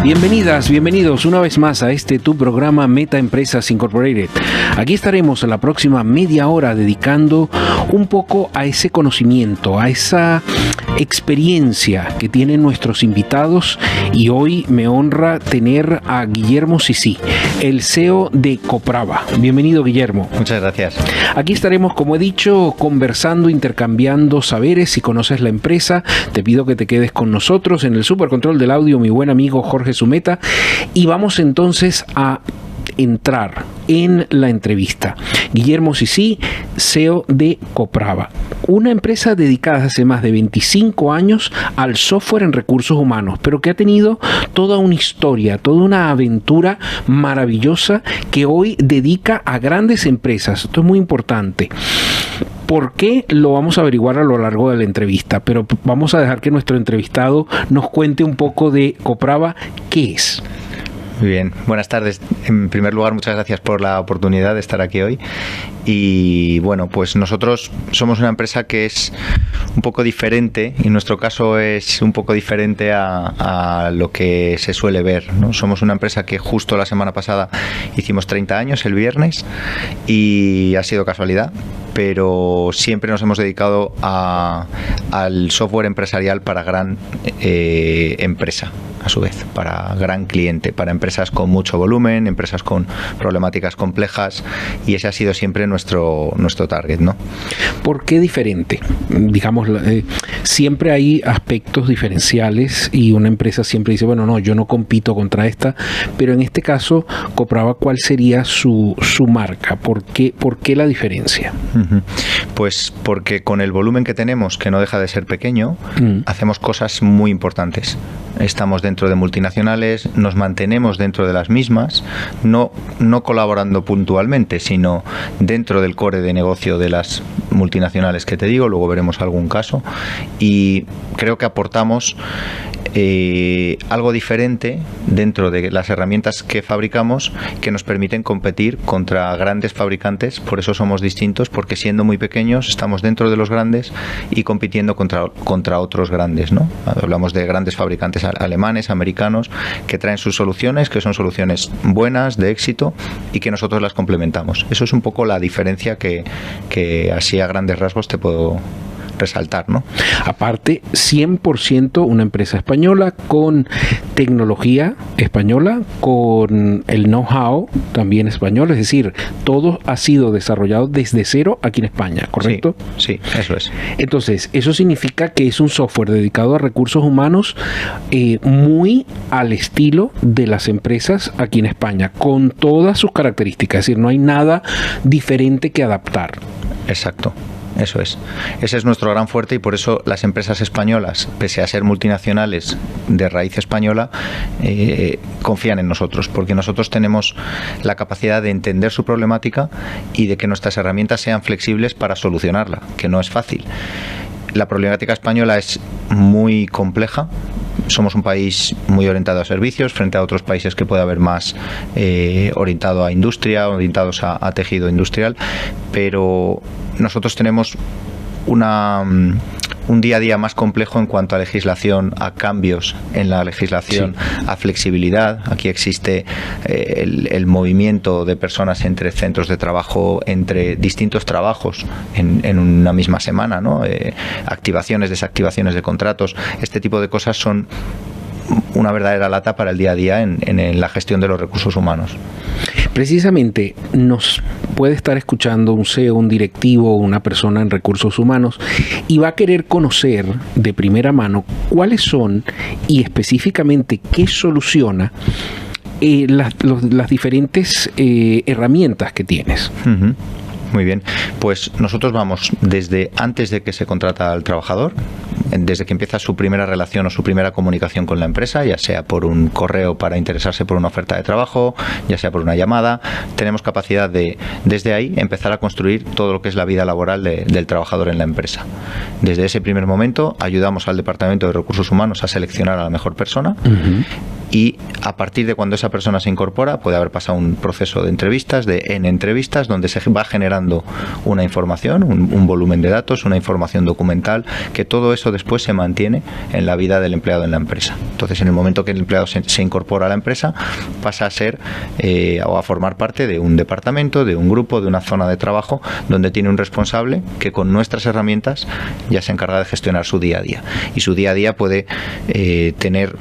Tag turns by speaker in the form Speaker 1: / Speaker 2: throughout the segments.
Speaker 1: Bienvenidas, bienvenidos una vez más a este tu programa Meta Empresas Incorporated. Aquí estaremos en la próxima media hora dedicando un poco a ese conocimiento, a esa experiencia que tienen nuestros invitados, y hoy me honra tener a Guillermo Sisi, el CEO de Coprava. Bienvenido, Guillermo.
Speaker 2: Muchas gracias.
Speaker 1: Aquí estaremos, como he dicho, conversando, intercambiando saberes. Si conoces la empresa, te pido que te quedes con nosotros en el supercontrol del audio, mi buen amigo Jorge Zumeta, y vamos entonces a entrar en la entrevista. Guillermo Sisi, CEO de Coprava, una empresa dedicada hace más de 25 años al software en recursos humanos, pero que ha tenido toda una historia, toda una aventura maravillosa que hoy dedica a grandes empresas. Esto es muy importante. ¿Por qué? Lo vamos a averiguar a lo largo de la entrevista, pero vamos a dejar que nuestro entrevistado nos cuente un poco de Coprava. ¿Qué es?
Speaker 2: Muy bien, buenas tardes. En primer lugar, muchas gracias por la oportunidad de estar aquí hoy. Y bueno, pues nosotros somos una empresa que es un poco diferente, y en nuestro caso es un poco diferente a lo que se suele ver, ¿no? Somos una empresa que justo la semana pasada hicimos 30 años, el viernes, y ha sido casualidad, pero siempre nos hemos dedicado al software empresarial para gran empresa, a su vez, para gran cliente, para empresas con mucho volumen, empresas con problemáticas complejas, y ese ha sido siempre nuestro target, ¿no?
Speaker 1: ¿Por qué diferente? Digamos, siempre hay aspectos diferenciales y una empresa siempre dice, bueno, no, yo no compito contra esta, pero en este caso, Coprava, ¿cuál sería su marca? ¿Por qué la diferencia?
Speaker 2: Pues porque con el volumen que tenemos, que no deja de ser pequeño, hacemos cosas muy importantes. Estamos dentro de multinacionales, nos mantenemos dentro de las mismas, no colaborando puntualmente, sino dentro del core de negocio de las multinacionales que te digo, luego veremos algún caso, y creo que aportamos algo diferente dentro de las herramientas que fabricamos, que nos permiten competir contra grandes fabricantes. Por eso somos distintos, porque siendo muy pequeños estamos dentro de los grandes y compitiendo contra otros grandes, ¿no? Hablamos de grandes fabricantes alemanes, americanos, que traen sus soluciones, que son soluciones buenas, de éxito, y que nosotros las complementamos. Eso es un poco la diferencia que así a grandes rasgos te puedo resaltar, ¿no?
Speaker 1: Aparte, 100% una empresa española, con tecnología española, con el know-how también español, es decir, todo ha sido desarrollado desde cero aquí en España, ¿correcto?
Speaker 2: Sí, eso es.
Speaker 1: Entonces, eso significa que es un software dedicado a recursos humanos muy al estilo de las empresas aquí en España, con todas sus características, es decir, no hay nada diferente que adaptar.
Speaker 2: Exacto. Eso es. Ese es nuestro gran fuerte, y por eso las empresas españolas, pese a ser multinacionales de raíz española, confían en nosotros, porque nosotros tenemos la capacidad de entender su problemática y de que nuestras herramientas sean flexibles para solucionarla, que no es fácil. La problemática española es muy compleja. Somos un país muy orientado a servicios frente a otros países que puede haber más orientado a industria, orientados a tejido industrial, pero nosotros tenemos un día a día más complejo en cuanto a legislación, a cambios en la legislación, sí, a flexibilidad. Aquí existe el movimiento de personas entre centros de trabajo, entre distintos trabajos en una misma semana, ¿no? Activaciones, desactivaciones de contratos. Este tipo de cosas son una verdadera lata para el día a día en la gestión de los recursos humanos.
Speaker 1: Precisamente nos puede estar escuchando un CEO, un directivo, una persona en recursos humanos, y va a querer conocer de primera mano cuáles son y específicamente qué soluciona las diferentes herramientas que tienes.
Speaker 2: Muy bien, pues nosotros vamos desde antes de que se contrata al trabajador, desde que empieza su primera relación o su primera comunicación con la empresa, ya sea por un correo para interesarse por una oferta de trabajo, ya sea por una llamada. Tenemos capacidad de, desde ahí, empezar a construir todo lo que es la vida laboral del trabajador en la empresa. Desde ese primer momento ayudamos al Departamento de Recursos Humanos a seleccionar a la mejor persona. y a partir de cuando esa persona se incorpora puede haber pasado un proceso de entrevistas, de N entrevistas, donde se va generando una información, un volumen de datos, una información documental, que todo eso después se mantiene en la vida del empleado en la empresa. Entonces, en el momento que el empleado se incorpora a la empresa, pasa a ser o a formar parte de un departamento, de un grupo, de una zona de trabajo, donde tiene un responsable que con nuestras herramientas ya se encarga de gestionar su día a día. Y su día a día puede tener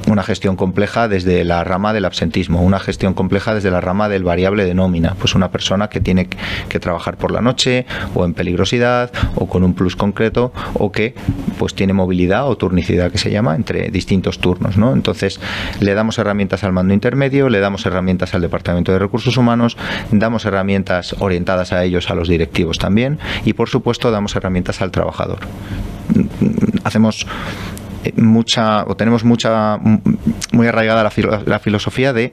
Speaker 2: una gestión compleja desde la rama del absentismo, una gestión compleja desde la rama del variable de nómina, pues una persona que tiene que trabajar por la noche o en peligrosidad o con un plus concreto o que pues tiene movilidad o turnicidad, que se llama, entre distintos turnos, ¿no? Entonces le damos herramientas al mando intermedio, le damos herramientas al departamento de recursos humanos, damos herramientas orientadas a ellos, a los directivos también, y por supuesto damos herramientas al trabajador. Hacemos tenemos muy arraigada la filosofía de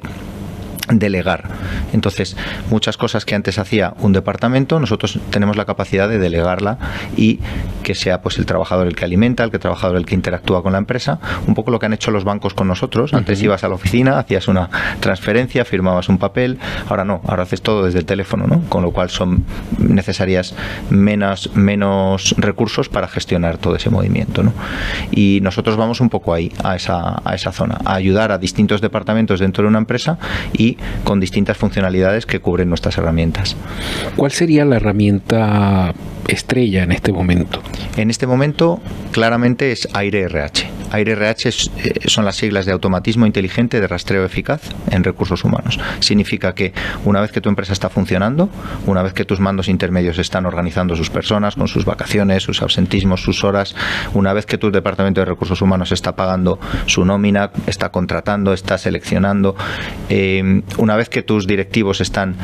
Speaker 2: delegar. Entonces, muchas cosas que antes hacía un departamento, nosotros tenemos la capacidad de delegarla y que sea pues el trabajador el que alimenta, el trabajador el que interactúa con la empresa, un poco lo que han hecho los bancos con nosotros. Antes ibas a la oficina, hacías una transferencia, firmabas un papel, ahora no, ahora haces todo desde el teléfono, ¿no? Con lo cual son necesarias menos recursos para gestionar todo ese movimiento, ¿no? Y nosotros vamos un poco ahí, a esa zona, a ayudar a distintos departamentos dentro de una empresa y con distintas funcionalidades que cubren nuestras herramientas.
Speaker 1: ¿Cuál sería la herramienta estrella en este momento?
Speaker 2: En este momento, claramente es Aire RH. Aire RH son las siglas de automatismo inteligente de rastreo eficaz en recursos humanos. Significa que una vez que tu empresa está funcionando, una vez que tus mandos intermedios están organizando sus personas con sus vacaciones, sus absentismos, sus horas, una vez que tu departamento de recursos humanos está pagando su nómina, está contratando, está seleccionando, una vez que tus directivos están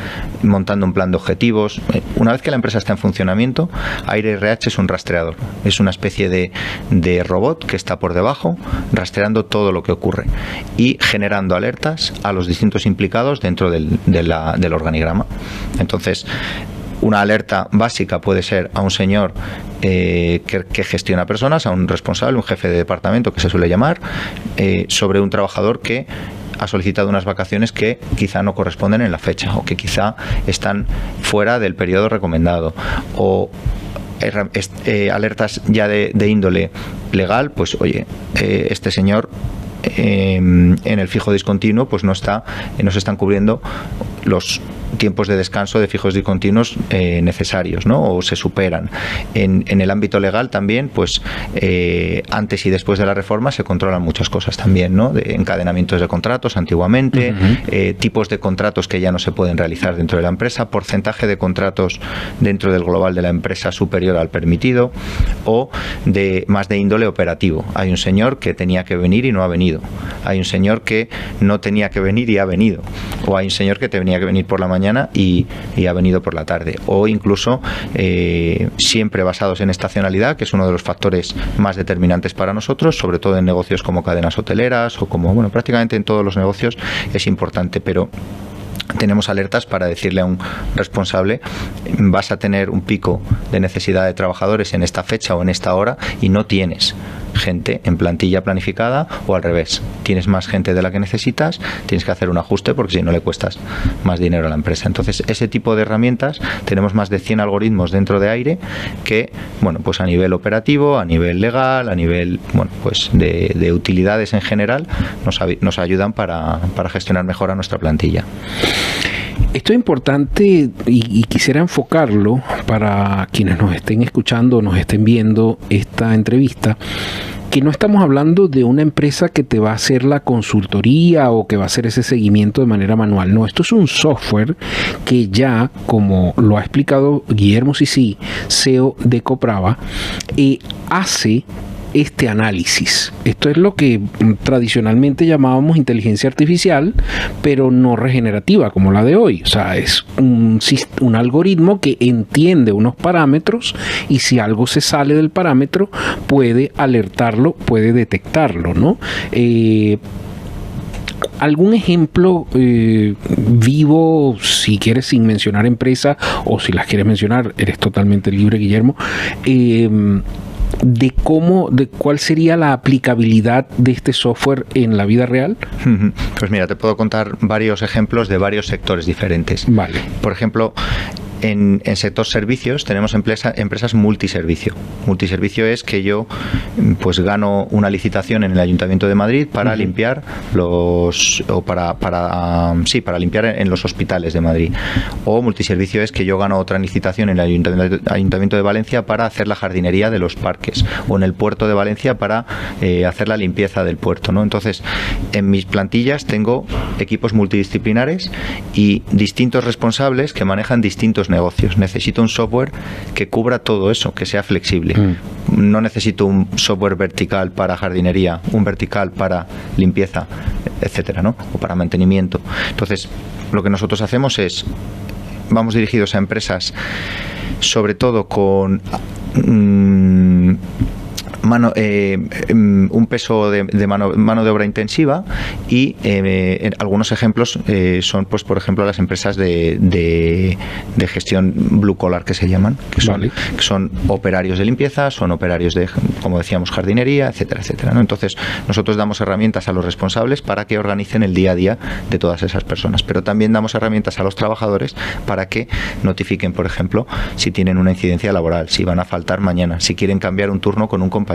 Speaker 2: montando un plan de objetivos, una vez que la empresa está en funcionamiento, Aire RH es un rastreador. Es una especie de robot que está por debajo rastreando todo lo que ocurre y generando alertas a los distintos implicados dentro del organigrama. Entonces, una alerta básica puede ser a un señor que gestiona personas, a un responsable, un jefe de departamento que se suele llamar, sobre un trabajador que ha solicitado unas vacaciones que quizá no corresponden en la fecha o que quizá están fuera del periodo recomendado, o alertas ya de índole legal, pues oye, este señor en el fijo discontinuo pues no se están cubriendo los tiempos de descanso de fijos discontinuos necesarios, ¿no? O se superan. En el ámbito legal también, pues antes y después de la reforma se controlan muchas cosas también, ¿no? De encadenamientos de contratos antiguamente, tipos de contratos que ya no se pueden realizar dentro de la empresa, porcentaje de contratos dentro del global de la empresa superior al permitido, o más de índole operativo. Hay un señor que tenía que venir y no ha venido. Hay un señor que no tenía que venir y ha venido. O hay un señor que tenía que venir por la mañana y ha venido por la tarde, o incluso siempre basados en estacionalidad, que es uno de los factores más determinantes para nosotros, sobre todo en negocios como cadenas hoteleras o como, bueno, prácticamente en todos los negocios es importante, pero tenemos alertas para decirle a un responsable: vas a tener un pico de necesidad de trabajadores en esta fecha o en esta hora y no tienes gente en plantilla planificada, o al revés, tienes más gente de la que necesitas, tienes que hacer un ajuste porque si no le cuestas más dinero a la empresa. Entonces, ese tipo de herramientas, tenemos más de 100 algoritmos dentro de Aire que, bueno, pues a nivel operativo, a nivel legal, a nivel, bueno, pues de utilidades en general, nos ayudan para gestionar mejor a nuestra plantilla.
Speaker 1: Esto es importante y quisiera enfocarlo para quienes nos estén escuchando, nos estén viendo esta entrevista, que no estamos hablando de una empresa que te va a hacer la consultoría o que va a hacer ese seguimiento de manera manual. No, esto es un software que ya, como lo ha explicado Guillermo Sisi, CEO de Coprava, hace este análisis. Esto es lo que tradicionalmente llamábamos inteligencia artificial, pero no regenerativa como la de hoy. O sea, es un algoritmo que entiende unos parámetros y si algo se sale del parámetro puede alertarlo, puede detectarlo, ¿no? ¿Algún ejemplo vivo, si quieres, sin mencionar empresa, o si las quieres mencionar, eres totalmente libre, Guillermo, de cuál sería la aplicabilidad de este software en la vida real?
Speaker 2: Pues mira, te puedo contar varios ejemplos de varios sectores diferentes.
Speaker 1: Vale.
Speaker 2: Por ejemplo, en sector servicios tenemos empresas multiservicio. Multiservicio es que yo pues gano una licitación en el Ayuntamiento de Madrid para limpiar para limpiar en los hospitales de Madrid. O multiservicio es que yo gano otra licitación en el Ayuntamiento de Valencia para hacer la jardinería de los parques, o en el puerto de Valencia para hacer la limpieza del puerto, ¿no? Entonces, en mis plantillas tengo equipos multidisciplinares y distintos responsables que manejan distintos negocios. Necesito un software que cubra todo eso, que sea flexible. No necesito un software vertical para jardinería, un vertical para limpieza, etcétera, ¿no? O para mantenimiento. Entonces, lo que nosotros hacemos es, vamos dirigidos a empresas, sobre todo con un peso de mano de obra intensiva, y algunos ejemplos son, pues, por ejemplo, las empresas de gestión blue collar, que se llaman, que son operarios de limpieza, son operarios de, como decíamos, jardinería, etcétera, etcétera, ¿no? Entonces, nosotros damos herramientas a los responsables para que organicen el día a día de todas esas personas, pero también damos herramientas a los trabajadores para que notifiquen, por ejemplo, si tienen una incidencia laboral, si van a faltar mañana, si quieren cambiar un turno con un compañero,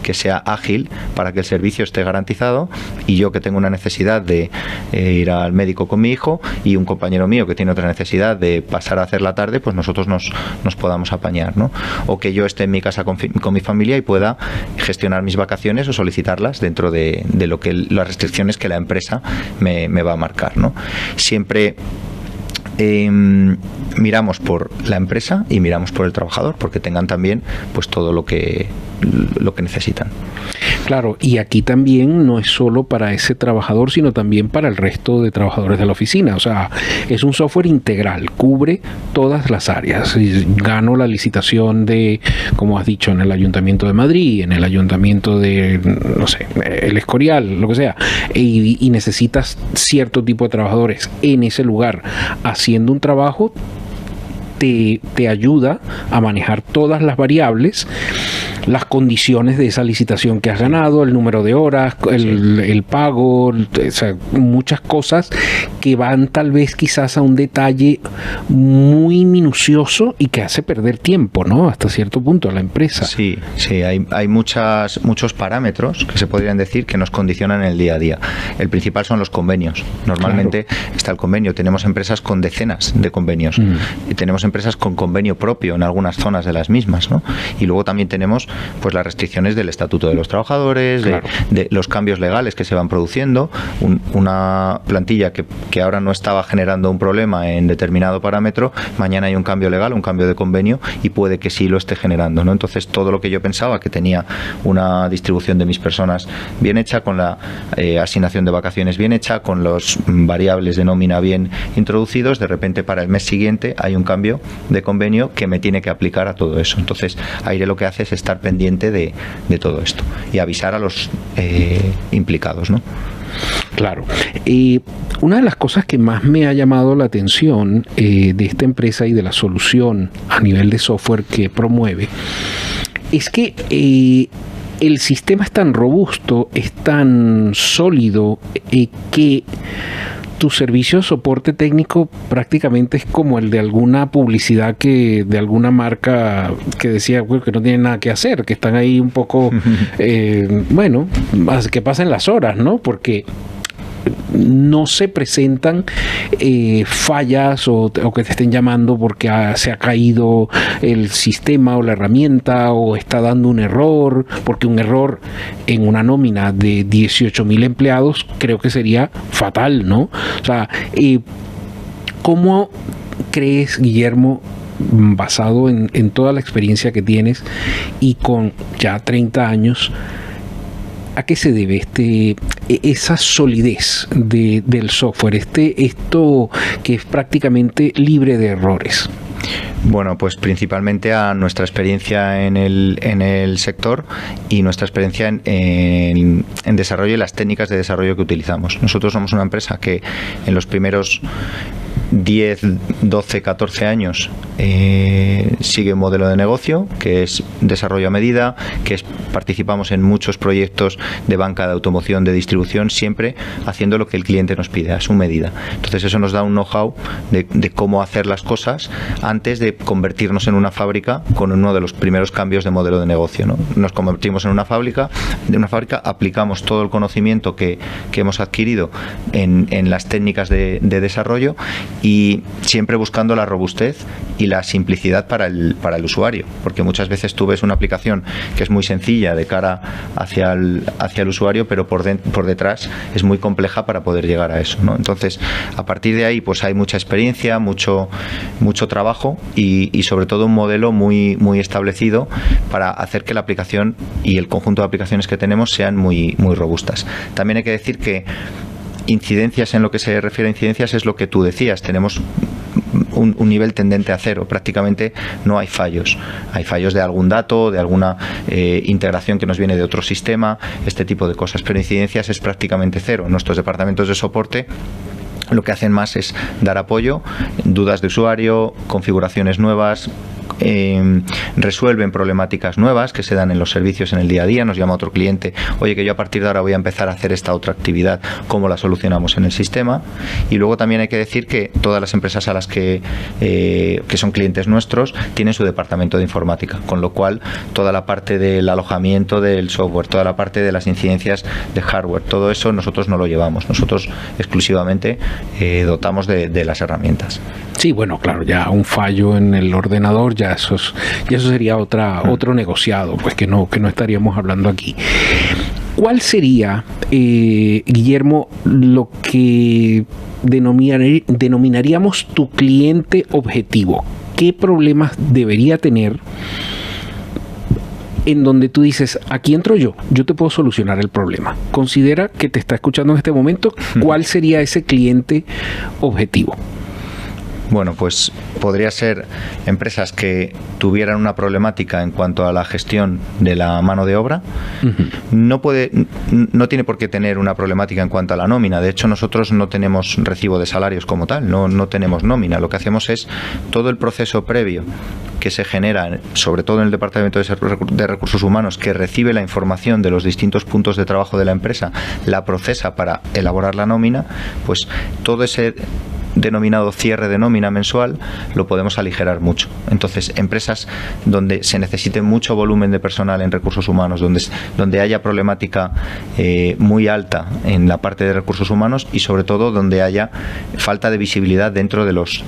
Speaker 2: que sea ágil para que el servicio esté garantizado, y yo que tengo una necesidad de ir al médico con mi hijo y un compañero mío que tiene otra necesidad de pasar a hacer la tarde, pues nosotros nos podamos apañar, ¿no? O que yo esté en mi casa con mi familia y pueda gestionar mis vacaciones o solicitarlas dentro de las restricciones que la empresa me va a marcar, ¿no? Siempre miramos por la empresa y miramos por el trabajador, porque tengan también pues todo lo que necesitan.
Speaker 1: Claro, y aquí también no es solo para ese trabajador, sino también para el resto de trabajadores de la oficina. O sea, es un software integral, cubre todas las áreas. Gano la licitación de, como has dicho, en el Ayuntamiento de Madrid, en el Ayuntamiento de, no sé, El Escorial, lo que sea, y necesitas cierto tipo de trabajadores en ese lugar haciendo un trabajo. Te ayuda a manejar todas las variables, las condiciones de esa licitación que has ganado, el número de horas, el pago, o sea, muchas cosas que van tal vez quizás a un detalle muy minucioso y que hace perder tiempo, ¿no? Hasta cierto punto a la empresa.
Speaker 2: Sí, hay muchos parámetros que se podrían decir que nos condicionan el día a día. El principal son los convenios. Normalmente está el convenio. Tenemos empresas con decenas de convenios. Y tenemos empresas con convenio propio en algunas zonas de las mismas, ¿no? Y luego también tenemos pues las restricciones del Estatuto de los Trabajadores, de los cambios legales que se van produciendo. Una plantilla que ahora no estaba generando un problema en determinado parámetro, mañana hay un cambio legal, un cambio de convenio, y puede que sí lo esté generando, ¿no? Entonces, todo lo que yo pensaba que tenía una distribución de mis personas bien hecha, con la asignación de vacaciones bien hecha, con los variables de nómina bien introducidos, de repente para el mes siguiente hay un cambio de convenio que me tiene que aplicar a todo eso. Entonces, AIRE lo que hace es estar pendiente de todo esto y avisar a los implicados, ¿no?
Speaker 1: Claro. Una de las cosas que más me ha llamado la atención de esta empresa y de la solución a nivel de software que promueve es que el sistema es tan robusto, es tan sólido, que tu servicio de soporte técnico prácticamente es como el de alguna publicidad de alguna marca que decía que no tienen nada que hacer, que están ahí un poco, bueno, que pasen las horas, ¿no? Porque no se presentan fallas o que te estén llamando porque se ha caído el sistema o la herramienta, o está dando un error, porque un error en una nómina de 18,000 empleados creo que sería fatal, ¿no? O sea, ¿cómo crees, Guillermo, basado en toda la experiencia que tienes y con ya 30 años, a qué se debe esa solidez del software, esto que es prácticamente libre de errores?
Speaker 2: Bueno, pues principalmente a nuestra experiencia en el sector y nuestra experiencia en desarrollo y las técnicas de desarrollo que utilizamos. Nosotros somos una empresa que en los primeros 10, 12, 14 años sigue un modelo de negocio que es desarrollo a medida, participamos en muchos proyectos de banca de automoción, de distribución, siempre haciendo lo que el cliente nos pide a su medida. Entonces eso nos da un know-how de cómo hacer las cosas antes de convertirnos en una fábrica con uno de los primeros cambios de modelo de negocio, ¿no? Nos convertimos en una fábrica, aplicamos todo el conocimiento que hemos adquirido en las técnicas de desarrollo y siempre buscando la robustez y la simplicidad para el usuario, porque muchas veces tú ves una aplicación que es muy sencilla de cara hacia el usuario, pero por detrás es muy compleja para poder llegar a eso, ¿no? Entonces, a partir de ahí pues hay mucha experiencia, mucho trabajo y sobre todo un modelo muy, muy establecido para hacer que la aplicación y el conjunto de aplicaciones que tenemos sean muy, muy robustas. También hay que decir que incidencias, en lo que se refiere a incidencias, es lo que tú decías, tenemos un nivel tendente a cero, prácticamente no hay fallos. Hay fallos de algún dato, de alguna integración que nos viene de otro sistema, este tipo de cosas, pero incidencias es prácticamente cero. Nuestros departamentos de soporte lo que hacen más es dar apoyo, dudas de usuario, configuraciones nuevas, resuelven problemáticas nuevas que se dan en los servicios en el día a día. Nos llama otro cliente, oye, que yo a partir de ahora voy a empezar a hacer esta otra actividad, ¿cómo la solucionamos en el sistema? Y luego también hay que decir que todas las empresas a las que son clientes nuestros tienen su departamento de informática, con lo cual toda la parte del alojamiento del software, toda la parte de las incidencias de hardware, todo eso nosotros no lo llevamos, nosotros exclusivamente dotamos de las herramientas.
Speaker 1: Sí, bueno, claro, ya un fallo en el ordenador, ya eso sería otro negociado, pues que no estaríamos hablando aquí. ¿Cuál sería, Guillermo, lo que denominaríamos tu cliente objetivo? ¿Qué problemas debería tener en donde tú dices, aquí entro yo te puedo solucionar el problema? Considera que te está escuchando en este momento, ¿cuál sería ese cliente objetivo?
Speaker 2: Bueno, pues podría ser empresas que tuvieran una problemática en cuanto a la gestión de la mano de obra. No tiene por qué tener una problemática en cuanto a la nómina. De hecho, nosotros no tenemos recibo de salarios como tal, no tenemos nómina. Lo que hacemos es todo el proceso previo que se genera, sobre todo en el Departamento de Recursos Humanos, que recibe la información de los distintos puntos de trabajo de la empresa, la procesa para elaborar la nómina, pues todo ese denominado cierre de nómina mensual lo podemos aligerar mucho. Entonces, empresas donde se necesite mucho volumen de personal en recursos humanos, donde haya problemática muy alta en la parte de recursos humanos y sobre todo donde haya falta de visibilidad dentro de los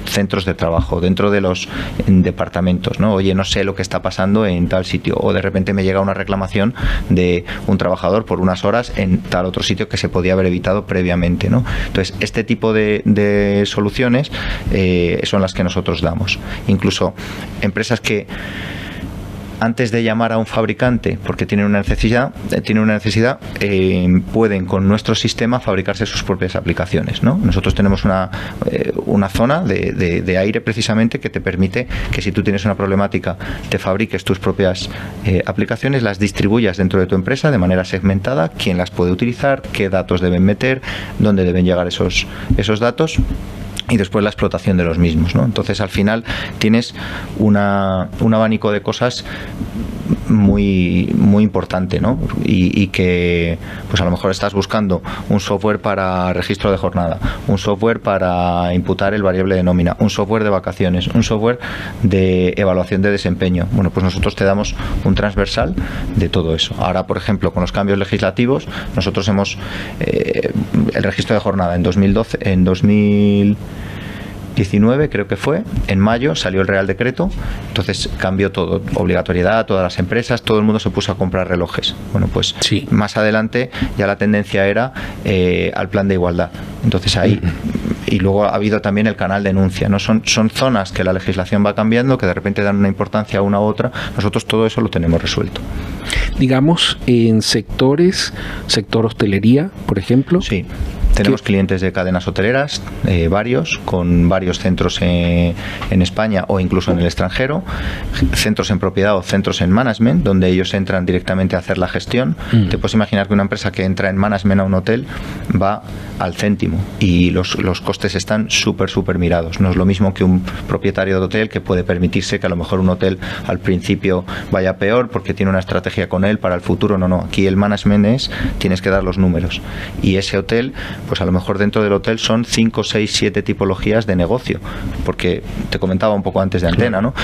Speaker 2: centros de trabajo, dentro de los departamentos, ¿no? Oye, no sé lo que está pasando en tal sitio, o de repente me llega una reclamación de un trabajador por unas horas en tal otro sitio que se podía haber evitado previamente, ¿no? Entonces, este tipo de soluciones son las que nosotros damos. Incluso empresas que antes de llamar a un fabricante porque tienen una necesidad, pueden con nuestro sistema fabricarse sus propias aplicaciones, ¿no? Nosotros tenemos una zona de aire precisamente que te permite que si tú tienes una problemática te fabriques tus propias aplicaciones, las distribuyas dentro de tu empresa de manera segmentada, quién las puede utilizar, qué datos deben meter, dónde deben llegar esos datos, y después la explotación de los mismos, ¿no? Entonces, al final tienes un abanico de cosas muy, muy importante, ¿no? Y que, pues a lo mejor estás buscando un software para registro de jornada, un software para imputar el variable de nómina, un software de vacaciones, un software de evaluación de desempeño. Bueno, pues nosotros te damos un transversal de todo eso. Ahora, por ejemplo, con los cambios legislativos, nosotros hemos el registro de jornada en 2019 creo que fue, en mayo salió el Real Decreto, entonces cambió todo, obligatoriedad, todas las empresas, todo el mundo se puso a comprar relojes. Bueno, pues sí, más adelante ya la tendencia era al plan de igualdad, entonces ahí y luego ha habido también el canal denuncia, ¿no? Son zonas que la legislación va cambiando, que de repente dan una importancia a una u otra. Nosotros todo eso lo tenemos resuelto.
Speaker 1: Digamos, en sector hostelería, por ejemplo.
Speaker 2: Sí. Tenemos clientes de cadenas hoteleras, varios, con varios centros en España o incluso en el extranjero, centros en propiedad o centros en management, donde ellos entran directamente a hacer la gestión. Te puedes imaginar que una empresa que entra en management a un hotel va al céntimo y los costes están súper mirados. No es lo mismo que un propietario de hotel que puede permitirse que a lo mejor un hotel al principio vaya peor porque tiene una estrategia con él para el futuro. No, aquí el management tienes que dar los números, y ese hotel, pues a lo mejor dentro del hotel son 5, 6, 7 tipologías de negocio, porque te comentaba un poco antes de antena, ¿no?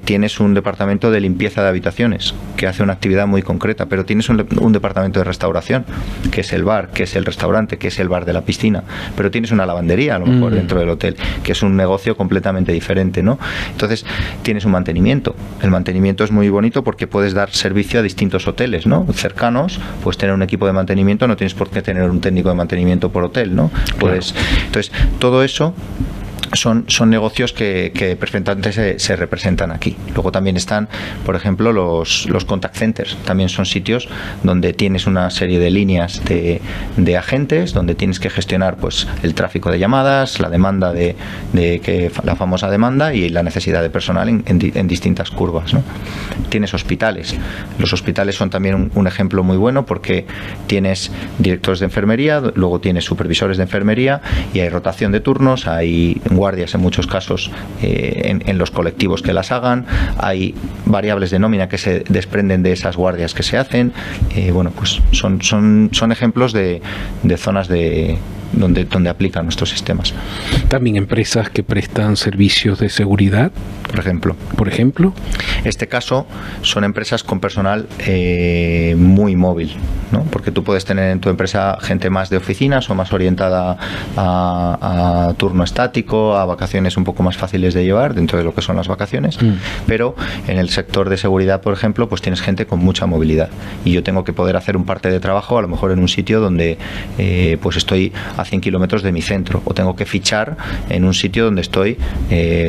Speaker 2: Tienes un departamento de limpieza de habitaciones que hace una actividad muy concreta, pero tienes un departamento de restauración, que es el bar, que es el restaurante, que es el bar de la piscina, pero tienes una lavandería a lo mejor dentro del hotel, que es un negocio completamente diferente, ¿no? Entonces tienes un mantenimiento. El mantenimiento es muy bonito porque puedes dar servicio a distintos hoteles, ¿no? Cercanos, puedes tener un equipo de mantenimiento, no tienes por qué tener un técnico de mantenimiento por hotel, ¿no? Puedes, entonces, todo eso son negocios que perfectamente se representan aquí. Luego también están, por ejemplo, los contact centers. También son sitios donde tienes una serie de líneas de agentes, donde tienes que gestionar pues el tráfico de llamadas, la demanda la famosa demanda y la necesidad de personal en distintas curvas, ¿no? Tienes hospitales. Los hospitales son también un ejemplo muy bueno porque tienes directores de enfermería, luego tienes supervisores de enfermería y hay rotación de turnos, hay guardias en muchos casos en los colectivos que las hagan, hay variables de nómina que se desprenden de esas guardias que se hacen. Bueno, pues son ejemplos de zonas donde aplican nuestros sistemas.
Speaker 1: También empresas que prestan servicios de seguridad,
Speaker 2: por ejemplo. Este caso son empresas con personal muy móvil, ¿no? Porque tú puedes tener en tu empresa gente más de oficinas o más orientada a turno estático, a vacaciones un poco más fáciles de llevar dentro de lo que son las vacaciones, pero en el sector de seguridad, por ejemplo, pues tienes gente con mucha movilidad y yo tengo que poder hacer un parte de trabajo a lo mejor en un sitio donde pues estoy a 100 kilómetros de mi centro, o tengo que fichar en un sitio donde estoy,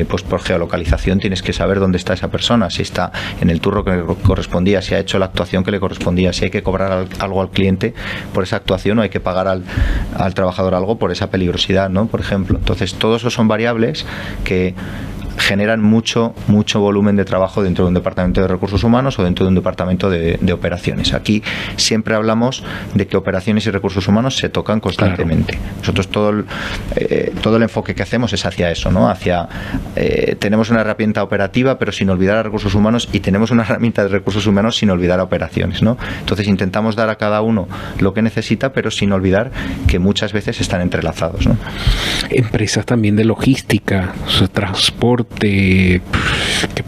Speaker 2: pues por geolocalización tienes que saber dónde está esa persona, si está en el turno que le correspondía, si ha hecho la actuación que le correspondía, si hay que cobrar algo al cliente por esa actuación o hay que pagar al trabajador algo por esa peligrosidad, ¿no? Por ejemplo. Entonces, todo eso son variables que generan mucho volumen de trabajo dentro de un departamento de recursos humanos o dentro de un departamento de operaciones. Aquí siempre hablamos de que operaciones y recursos humanos se tocan constantemente. Claro. Nosotros todo el enfoque que hacemos es hacia eso, ¿no? Tenemos una herramienta operativa pero sin olvidar a recursos humanos, y tenemos una herramienta de recursos humanos sin olvidar a operaciones, ¿no? Entonces intentamos dar a cada uno lo que necesita, pero sin olvidar que muchas veces están entrelazados, ¿no?
Speaker 1: Empresas también de logística, transporte, que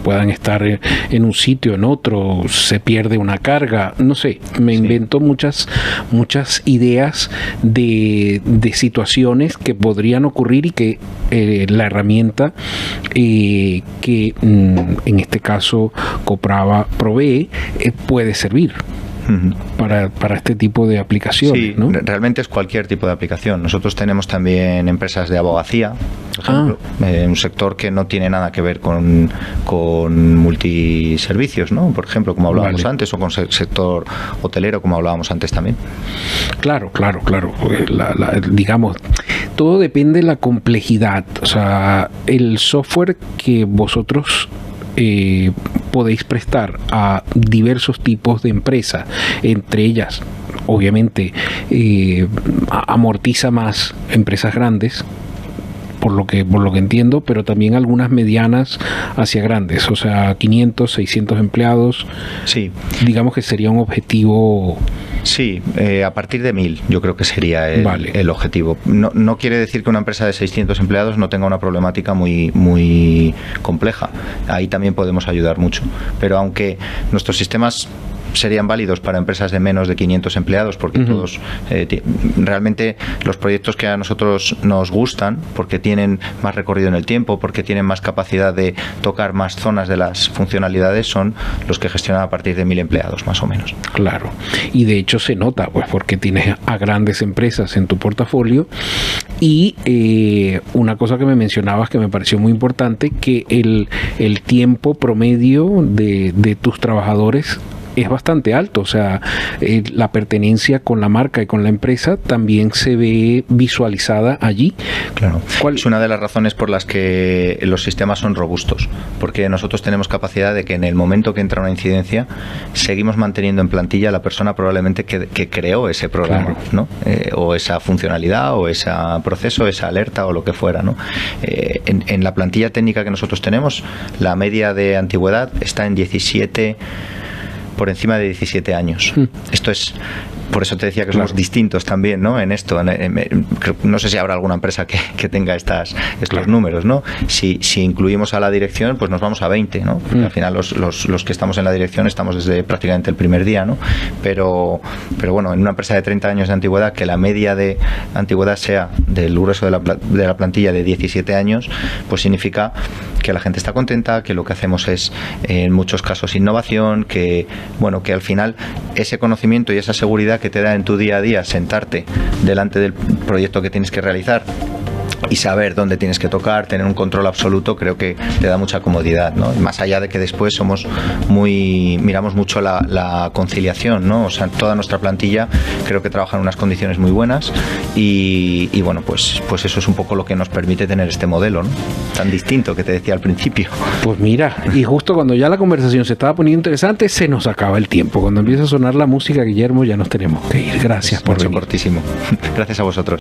Speaker 1: puedan estar en un sitio, en otro, se pierde una carga, no sé, me invento muchas ideas de situaciones que podrían ocurrir y que la herramienta que en este caso Coprava provee puede servir para este tipo de aplicaciones.
Speaker 2: Sí,
Speaker 1: ¿no?
Speaker 2: Realmente es cualquier tipo de aplicación. Nosotros tenemos también empresas de abogacía, por ejemplo, un sector que no tiene nada que ver con multiservicios, ¿no? Por ejemplo, como hablábamos antes, o con sector hotelero, como hablábamos antes también.
Speaker 1: Claro. Digamos, todo depende de la complejidad. O sea, el software que vosotros podéis prestar a diversos tipos de empresas, entre ellas obviamente amortiza más empresas grandes, por lo que entiendo, pero también algunas medianas hacia grandes, o sea, 500, 600 empleados.
Speaker 2: Sí.
Speaker 1: Digamos que sería un objetivo.
Speaker 2: Sí, a partir de 1000 yo creo que sería el objetivo. No quiere decir que una empresa de 600 empleados no tenga una problemática muy compleja. Ahí también podemos ayudar mucho. Pero aunque nuestros sistemas serían válidos para empresas de menos de 500 empleados, porque todos realmente los proyectos que a nosotros nos gustan, porque tienen más recorrido en el tiempo, porque tienen más capacidad de tocar más zonas de las funcionalidades, son los que gestionan a partir de 1000 empleados, más o menos.
Speaker 1: Claro, y de hecho se nota, pues porque tienes a grandes empresas en tu portafolio. Y una cosa que me mencionabas que me pareció muy importante, que el tiempo promedio de tus trabajadores es bastante alto. O sea, la pertenencia con la marca y con la empresa también se ve visualizada allí.
Speaker 2: Claro. Es una de las razones por las que los sistemas son robustos, porque nosotros tenemos capacidad de que en el momento que entra una incidencia seguimos manteniendo en plantilla a la persona probablemente que creó ese programa, claro, ¿no? O esa funcionalidad o ese proceso, esa alerta o lo que fuera, ¿no? En la plantilla técnica que nosotros tenemos, la media de antigüedad está en 17, por encima de 17 años. Esto es... Por eso te decía que somos distintos también, ¿no? En esto. No sé si habrá alguna empresa que tenga estos números, ¿no? Si incluimos a la dirección, pues nos vamos a 20, ¿no? Al final los que estamos en la dirección estamos desde prácticamente el primer día, ¿no? Pero bueno, en una empresa de 30 años de antigüedad, que la media de antigüedad sea del grueso de la plantilla de 17 años, pues significa que la gente está contenta, que lo que hacemos es, en muchos casos, innovación, que al final ese conocimiento y esa seguridad que te da en tu día a día sentarte delante del proyecto que tienes que realizar y saber dónde tienes que tocar, tener un control absoluto, creo que te da mucha comodidad, ¿no? Más allá de que después miramos mucho la conciliación, ¿no? O sea, toda nuestra plantilla creo que trabaja en unas condiciones muy buenas y bueno, pues eso es un poco lo que nos permite tener este modelo, ¿no? Tan distinto que te decía al principio.
Speaker 1: Pues mira, y justo cuando ya la conversación se estaba poniendo interesante, se nos acaba el tiempo. Cuando empieza a sonar la música, Guillermo, ya nos tenemos que ir. Gracias por venir.
Speaker 2: Cortísimo. Gracias a vosotros.